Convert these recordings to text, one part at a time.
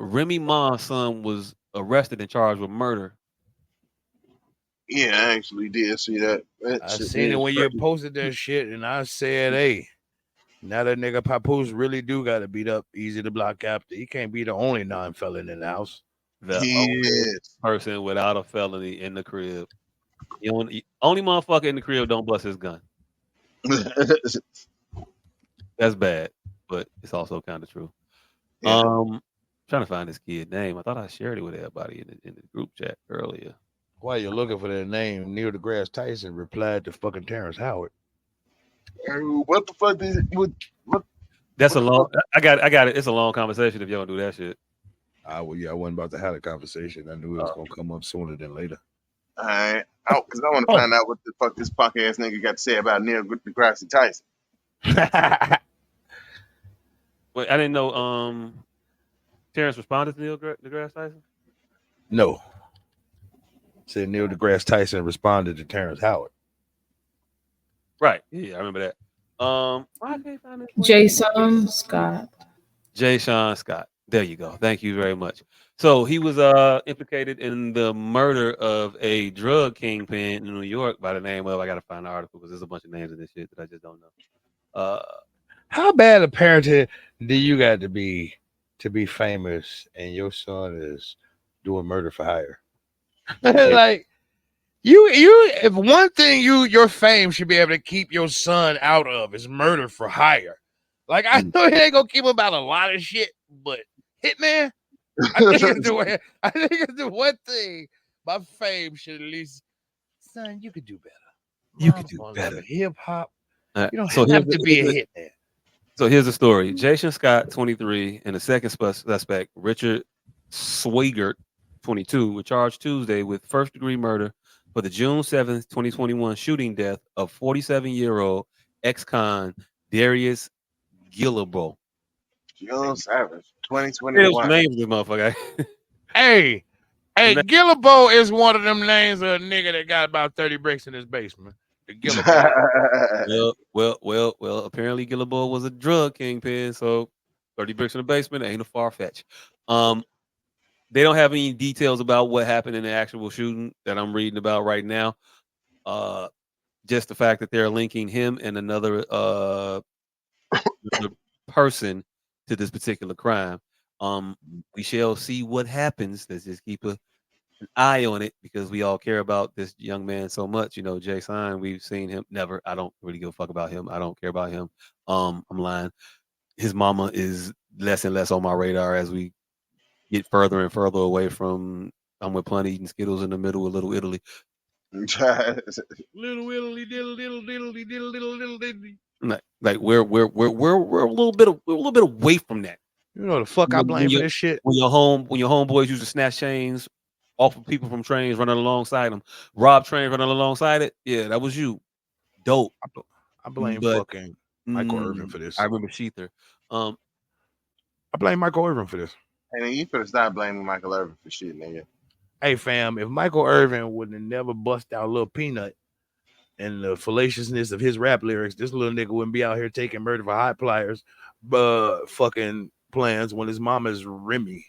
Remy Ma's son was arrested and charged with murder. Yeah, I actually did see that. That I shit seen it is when you crazy. posted that shit, and I said, "Hey, now that nigga Papoose really do got to beat up Easy the Block Captain. He can't be the only non-felon in the house." The He only is. person without a felony in the crib. Only motherfucker in the crib don't bust his gun. That's bad, but it's also kind of true. Yeah. Trying to find this kid name. I thought I shared it with everybody in the group chat earlier. While you're looking for that name, Neil deGrasse Tyson replied to fucking Terrence Howard. What the fuck is it? What That's what a the long. fuck? I got it. It's a long conversation if y'all do that shit. I wasn't about to have a conversation. I knew it was Uh, gonna come up sooner than later. Alright. Oh, because I want to oh, find out what the fuck this punk ass nigga got to say about Neil deGrasse Tyson. wait, I didn't know. Terrence responded to Neil deGrasse Tyson. No, said Neil deGrasse Tyson responded to Terrence Howard. Right. Yeah, I remember that. Why I can't find this boy name? Jayson Scott. Jayson Scott. There you go. Thank you very much. So he was implicated in the murder of a drug kingpin in New York by the name of, I gotta find the article because there's a bunch of names in this shit that I just don't know. How bad a parent do you got to be famous and your son is doing murder for hire? Yeah, Like you if one thing your fame should be able to keep your son out of is murder for hire. Like I mm, know he ain't gonna keep him about a lot of shit, but Hitman, I think it's the way I think it's the one thing my fame should at least son, you could do better. you could Mom's do gonna love better. it. Hip hop. You don't So have to be a hitman. here's the story. Jason Scott, 23, and the second suspect, Richard Swigert, 22, were charged Tuesday with first-degree murder for the June 7th, 2021 shooting death of 47-year-old ex-con Darius Gillibo. Joe Savage, What's the 2021. name of this motherfucker? Hey, The hey, name- Gillabo is one of them names of a nigga that got about 30 bricks in his basement. The Gillabo. well. Apparently, Gillibo was a drug kingpin, so 30 bricks in the basement ain't a far fetch. Um, they don't have any details about what happened in the actual shooting that I'm reading about right now. Uh, just the fact that they're linking him and another person to this particular crime. We shall see what happens. Let's just keep an eye on it because we all care about this young man so much. You know, Jason, we've seen him never. I don't really give a fuck about him. I don't care about him. I'm lying. His mama is less and less on my radar as we get further and further away from I'm with Plenty eating Skittles in the middle of Little Italy. Little Willie, diddle, diddle, diddle, diddle, diddle, diddle, diddle. Like we're a little bit away from that. You know the fuck I When blame for your this shit? when your homeboys used to snatch chains off of people from trains running alongside them, rob trains running alongside it. Yeah, that was you. Dope. I blame But fucking Michael Irvin for I this. remember Sheether. Um, I blame Michael Irvin for this. And you could have stopped blaming Michael Irvin for shit, nigga. Hey fam, if Michael Irvin would have never bust out Lil Peanut and the fallaciousness of his rap lyrics, this little nigga wouldn't be out here taking murder for high pliers, fucking plans when his mama's Remy.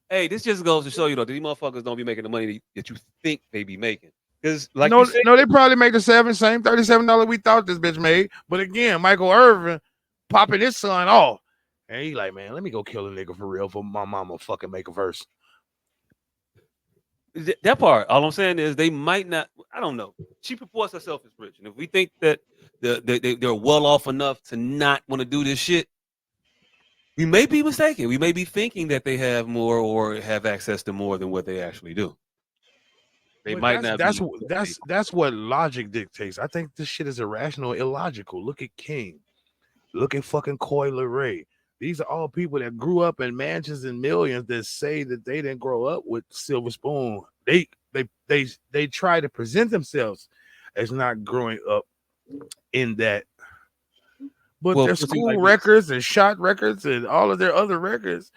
hey, this just goes to show you though, these motherfuckers don't be making the money that you think they be making. Because like you No, said, no, they probably make the same $37 we thought this bitch made. But again, Michael Irvin popping his son off. And he like, man, let me go kill a nigga for real for my mama fucking make a verse. that part, all I'm saying is they might not. I don't know. She purports herself as rich, and if we think that they're well off enough to not want to do this shit, we may be mistaken. We may be thinking that they have more or have access to more than what they actually do. They But might not be. that's what logic dictates. I think this shit is irrational, illogical. Look at King. Look at fucking Coy Ray. These are all people that grew up in mansions and millions that say that they didn't grow up with silver spoon. They try to present themselves as not growing up in that. But Well, their pussy school like this. records and shot records and all of their other records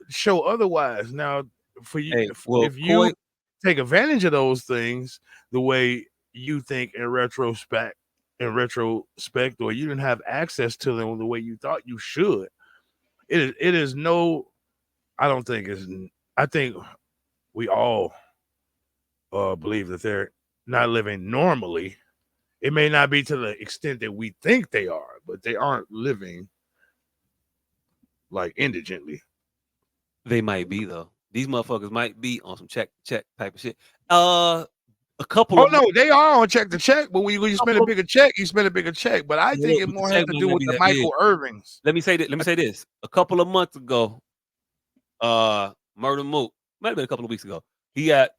show otherwise. Now, for you, Hey, well, if Coy. you take advantage of those things the way you think in retrospect, or you didn't have access to them the way you thought you should, It is no. I don't think it's. I think we all believe that they're not living normally. It may not be to the extent that we think they are, but they aren't living like indigently. They might be though. These motherfuckers might be on some check type of shit. A couple Oh of no, they are on check to check, but when you spend a couple of bigger check, you spend a bigger check. But I think look, it but the more has check to might do not with be the that big. Michael Irvings. Let me say that. Let me say this. A couple of months ago, Murder Mook might have been a couple of weeks ago. He had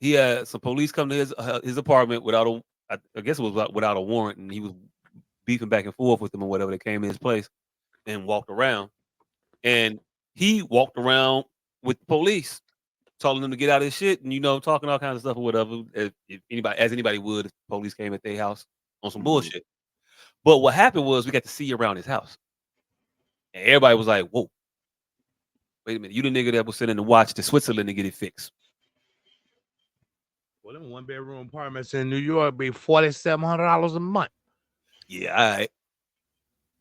some police come to his apartment without a I guess it was without a warrant, and he was beefing back and forth with them or whatever. They came in his place and walked around, and he walked around with the police, telling them to get out of his shit, and talking all kinds of stuff or whatever. As anybody would if police came at their house on some Mhm. bullshit. But what happened was we got to see around his house, and everybody was like, "Whoa, wait a minute, you the nigga that was sitting and watch to Switzerland to get it fixed." Well, them one bedroom apartments in New York be $4,700 a month. Yeah, all right.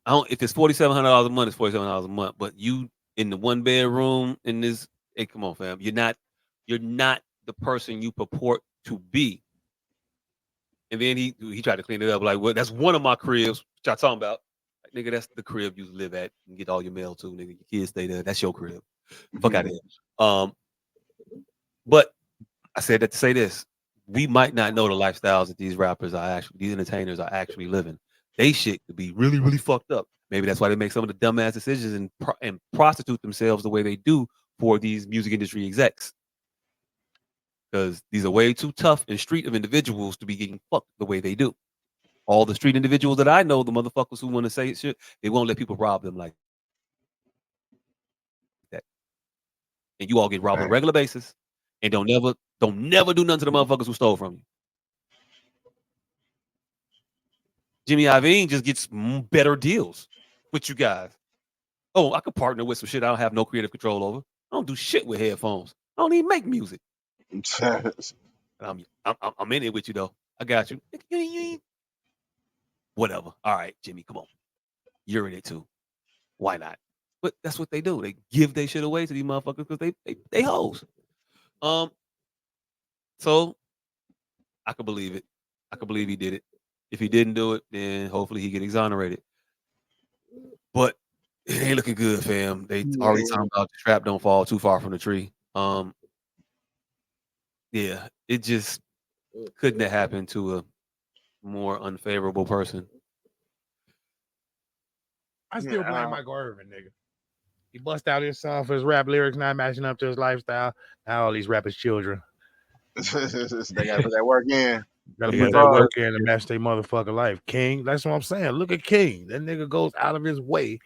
I don't. If it's $4,700 a month, it's $4,700 a month. But you in the one bedroom in this, hey, come on, fam. You're not the person you purport to be. And then he tried to clean it up like, well, that's one of my cribs. What y'all talking about? Like, nigga, that's the crib you live at and get all your mail to, nigga. Your kids stay there. That's your crib. Fuck out of here. Um, but I said that to say this. We might not know the lifestyles that these entertainers are actually living. They shit could be really, really fucked up. Maybe that's why they make some of the dumbass decisions and prostitute themselves the way they do for these music industry execs. Because these are way too tough and street of individuals to be getting fucked the way they do. All the street individuals that I know, the motherfuckers who want to say shit, they won't let people rob them like that. And you all get robbed on a regular Right. basis and don't never do nothing to the motherfuckers who stole from you. Jimmy Iovine just gets better deals with you guys. Oh, I could partner with some shit I don't have no creative control over. I don't do shit with headphones. I don't even make music. And I'm in it with you though. I got you. Whatever. All right, Jimmy, come on. You're in it too. Why not? But that's what they do. They give their shit away to these motherfuckers because they hoes. Um, so I could believe it. I could believe he did it. If he didn't do it, then hopefully he get exonerated. But it ain't looking good, fam. They already Yeah. talking about the trap don't fall too far from the tree. Yeah, it just couldn't have happened to a more unfavorable person. I still blame Yeah. Michael Irvin, nigga. He bust out his song for his rap lyrics not matching up to his lifestyle. Now all these rappers' children They gotta put that work in. gotta They put got that that Regardless. work work. in to match their motherfucking life. King, that's what I'm saying. Look at King. That nigga goes out of his way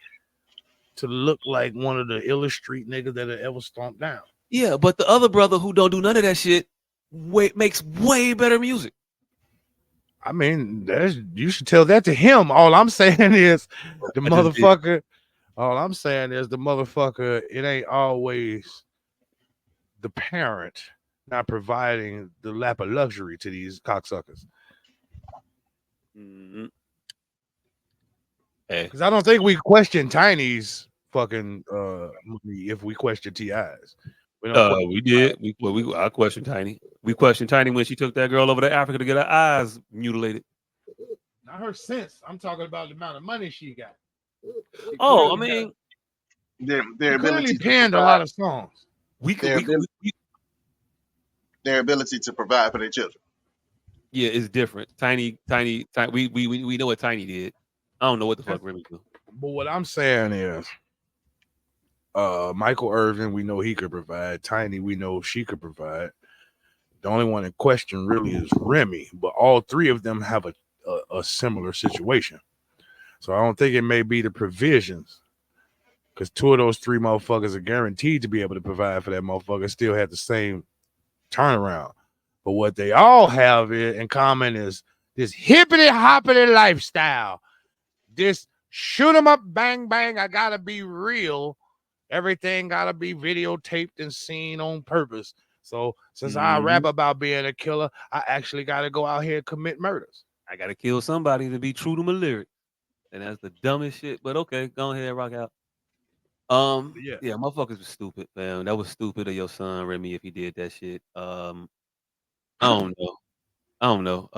to look like one of the illest street niggas that have ever stomped down. Yeah, but the other brother who don't do none of that shit makes way better music. I mean, you should tell that to him. All I'm saying is the I just did. motherfucker. All I'm saying is the motherfucker. It ain't always the parent not providing the lap of luxury to these cocksuckers. Mhm. Hey, Because I don't think we question Tiny's fucking money if we question Ti's. We don't question. we did. I questioned Tiny. We questioned Tiny when she took that girl over to Africa to get her eyes mutilated. Not her sense. I'm talking about the amount of money she got. She Oh, I clearly got. mean, Their She clearly ability to panned a provide lot of songs. we could, their we, abil- we their ability to provide for their children. yeah, it's different. Tiny. We know what Tiny did. I don't know what the fuck That's, Remy do. but what I'm saying is, Michael Irvin, we know he could provide. Tiny, we know she could provide. The only one in question really is Remy, but all three of them have a similar situation. So I don't think it may be the provisions because two of those three motherfuckers are guaranteed to be able to provide for that motherfucker, still have the same turnaround. But what they all have in common is this hippity hoppity lifestyle. This shoot 'em up, bang, bang. I gotta be real. Everything gotta be videotaped and seen on purpose. So since I rap Mhm. about being a killer, I actually gotta go out here and commit murders. I gotta kill somebody to be true to my lyric, and that's the dumbest shit. But okay, go ahead, rock out. Yeah. Yeah, motherfuckers was stupid, man. That was stupid of your son Remy if he did that shit. I don't know. I don't know.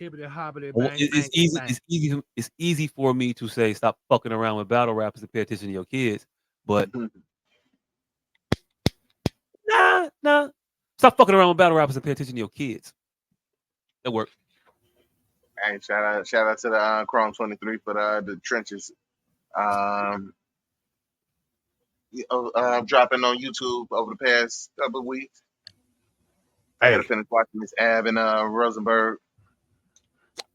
Hibbity hobbity Well, bang bang it's easy. bang. It's easy for me to say stop fucking around with battle rappers and pay attention to your kids, but nah. Stop fucking around with battle rappers and pay attention to your kids. That work. Hey, shout out to the Chrome 23 for the trenches. Um, dropping on YouTube over the past couple of weeks. I got to Hey, finish watching this Ab and Rosenberg.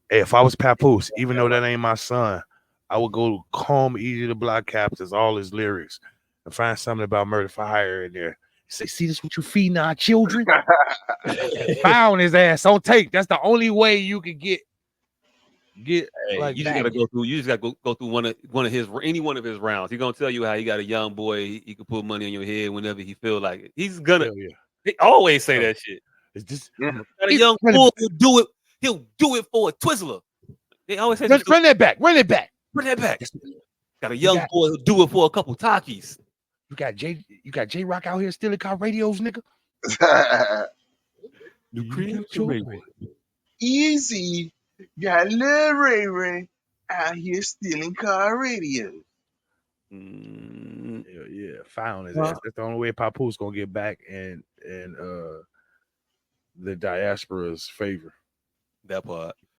hey, if I was Papoose, even though that ain't my son, I would go comb Easy the Block Captains, all his lyrics, and find something about murder for hire in there. Say, see this what you feeding our children? And found his ass on tape. That's the only way you could get Hey, like you just back. gotta go through. You just gotta go through one of his any one of his rounds. He's gonna tell you how he got a young boy. He can put money on your head whenever he feel like it. He's gonna. Hell yeah. He always say Oh, that shit. it's just Yeah. I'm a, Got a young run, bull. it, He'll do it. He'll do it for a Twizzler. They always say some run, stupid. run that back. Run it back. Bring that back. That's- Got a You young got boy who'll do it for a couple Takis. you got J Rock out here stealing car radios, nigga. You You create killed your your Ray boy. Easy. Got little Ray Ray out here stealing car radios. Mm, Yeah, found his well, ass. That's the only way Papoose gonna get back in the diaspora's favor. that part.